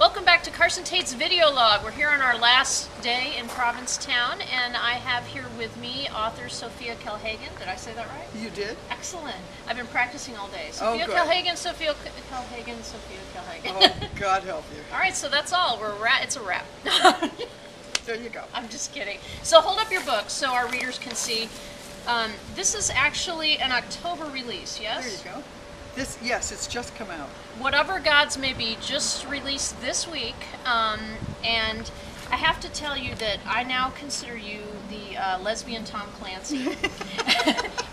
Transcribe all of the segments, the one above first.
Welcome back to Carson Tate's video log. We're here on our last day in Provincetown, and I have here with me author Sophia Kell Hagin. Did I say that right? You did? Excellent. I've been practicing all day. Sophia good. Kell Hagin, Sophia Kell Hagin, Sophia Kell Hagin. Oh, God help you. All right, so that's all. It's a wrap. There you go. I'm just kidding. So hold up your book so our readers can see. This is actually an October release, yes? There you go. Yes, it's just come out. Whatever Gods May Be just released this week, and I have to tell you that I now consider you the lesbian Tom Clancy.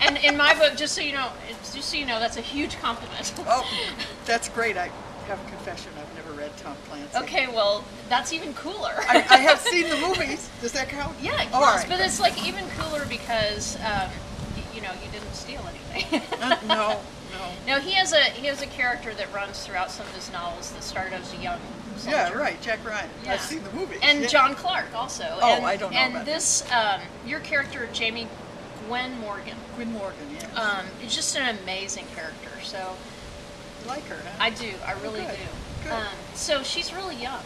And in my book, just so you know, that's a huge compliment. Oh, that's great. I have a confession. I've never read Tom Clancy. Okay, well, that's even cooler. I have seen the movies. Does that count? Yeah, it All counts, right. but it's like even cooler because you didn't steal anything. No. No, he has a character that runs throughout some of his novels that started as a young soldier. Yeah, right. Jack Ryan. Yeah. I've seen the movies. And yeah. John Clark also. Oh, and, I don't know and about this, your character, Jamie Gwynmorgan. Gwynmorgan, yes. Is just an amazing character. So You like her, huh? I do. I really good. do. Good. So she's really young.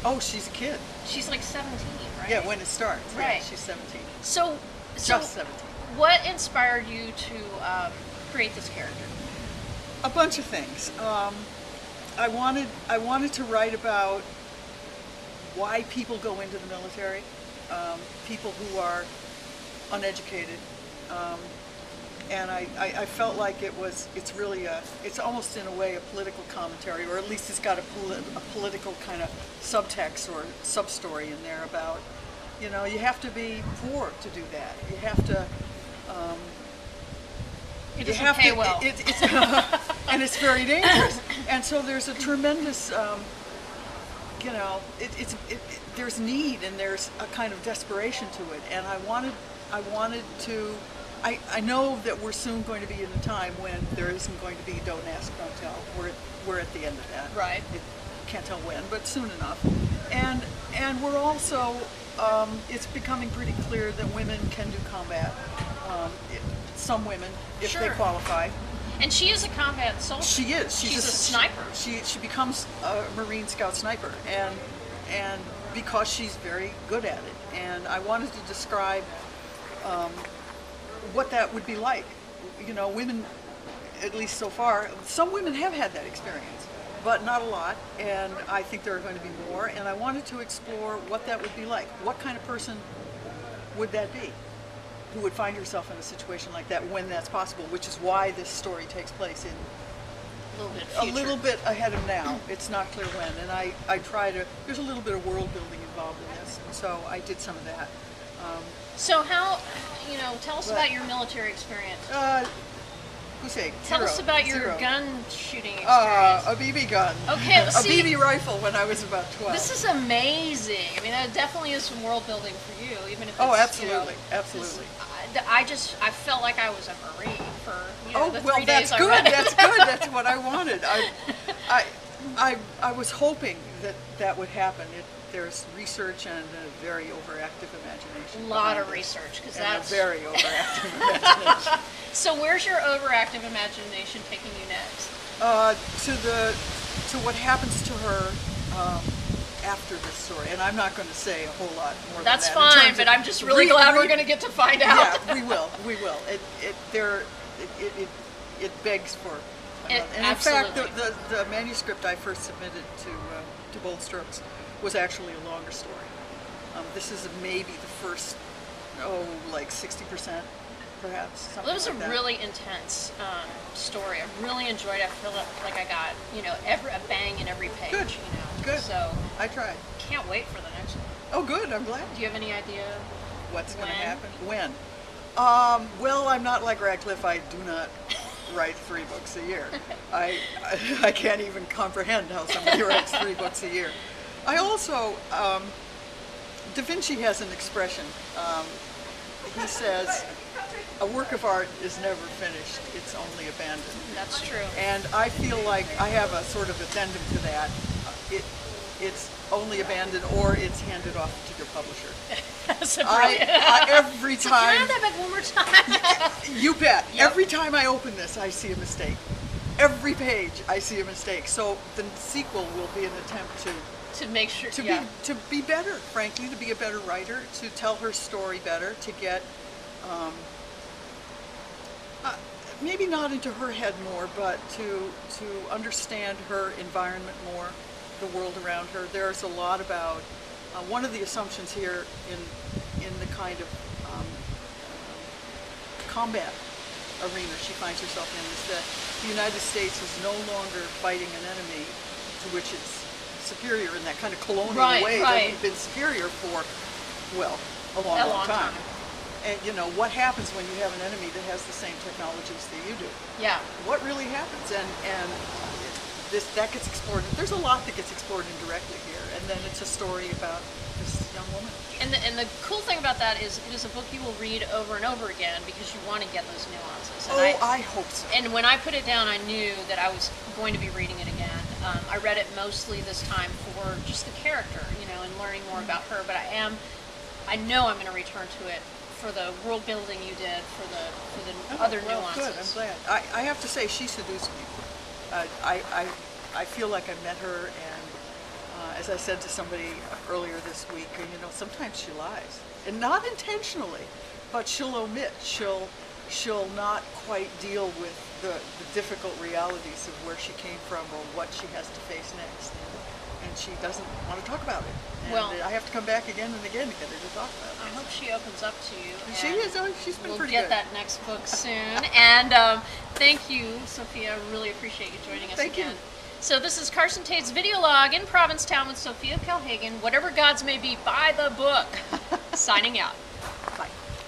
Oh, she's a kid. She's like 17, right? Yeah, when it starts. Right. Yeah, she's 17. So Just 17. What inspired you to create this character? A bunch of things. I wanted to write about why people go into the military, people who are uneducated, and I felt like it's almost in a way a political commentary, or at least it's got a political kind of subtext or sub-story in there about, you have to be poor to do that. You have to. It doesn't pay well. It's and it's very dangerous. And so there's a tremendous, there's need and there's a kind of desperation to it. And I wanted to. I know that we're soon going to be in a time when there isn't going to be don't ask, don't tell. We're at the end of that. Right. Can't tell when, but soon enough. And we're also. It's becoming pretty clear that women can do combat. Some women, if they qualify. And she is a combat soldier. She is. She's a sniper. She becomes a Marine Scout sniper, and because she's very good at it. And I wanted to describe what that would be like. Women, at least so far, some women have had that experience, but not a lot, and I think there are going to be more, and I wanted to explore what that would be like. What kind of person would that be who would find herself in a situation like that when that's possible, which is why this story takes place in a little bit ahead of now. It's not clear when, and I try to, there's a little bit of world building involved in this, and so I did some of that. So how, tell us about your military experience. Tell us about your gun shooting experience. A BB gun. Okay, a BB rifle when I was about 12. This is amazing. I mean, that definitely is some world building for you, even if it's, absolutely, absolutely. I felt like I was a Marine for the 3 days that's I good. read it. That's good. That's what I wanted. I was hoping that would happen. There's research and a very overactive imagination. A lot of research, because that's a very overactive imagination. So where's your overactive imagination taking you next? To what happens to her after this story, and I'm not going to say a whole lot more. That's than that fine, but I'm just really glad we're going to get to find out. Yeah, we will. It begs for. And in fact, the manuscript I first submitted to Bold Strokes was actually a longer story. This is maybe the first, like 60%, perhaps. Well, it was like a that. really intense story. I really enjoyed it. I feel like I got, a bang in every page. Good. Good. So I tried. Can't wait for the next one. Oh, good. I'm glad. Do you have any idea what's going to happen? When? Well, I'm not like Radcliffe. I do not write 3 books a year. I can't even comprehend how somebody writes 3 books a year. I also, Da Vinci has an expression. He says, a work of art is never finished, it's only abandoned. That's true. And I feel like I have a sort of addendum to that. It's only abandoned or it's handed off to your publisher. That's a brilliant. Every time. Can I have that back one more time? You bet. Yep. Every time I open this, I see a mistake. every page I see a mistake. So the sequel will be an attempt to make sure to be better, frankly, to be a better writer, to tell her story better, to get maybe not into her head more, but to understand her environment more, the world around her. There's a lot about one of the assumptions here in the kind of combat arena she finds herself in is that the United States is no longer fighting an enemy to which it's superior in that kind of colonial way that we've been superior for, well, a long time. And you know, what happens when you have an enemy that has the same technologies that you do? Yeah. What really happens? And that gets explored. There's a lot that gets explored indirectly here, and then it's a story about this young woman. And the cool thing about that is it is a book you will read over and over again because you want to get those nuances. And I hope so. And when I put it down, I knew that I was going to be reading it again. I read it mostly this time for just the character, you know, and learning more about her. But I know I'm going to return to it for the world building you did, for the other nuances. Good. I'm glad. I have to say, she seduced me. I feel like I met her, and as I said to somebody earlier this week, you know, sometimes she lies, and not intentionally, but she'll omit. She'll not quite deal with the difficult realities of where she came from or what she has to face next, and she doesn't want to talk about it. And well, I have to come back again and again to get her to talk about it. I hope she opens up to you. She is. She's been pretty good. We'll get that next book soon. And thank you, Sophia. Really appreciate you joining us again. Thank you. So this is Carson Tate's video log in Provincetown with Sophia Kell Hagin. Whatever gods may be, buy the book. Signing out.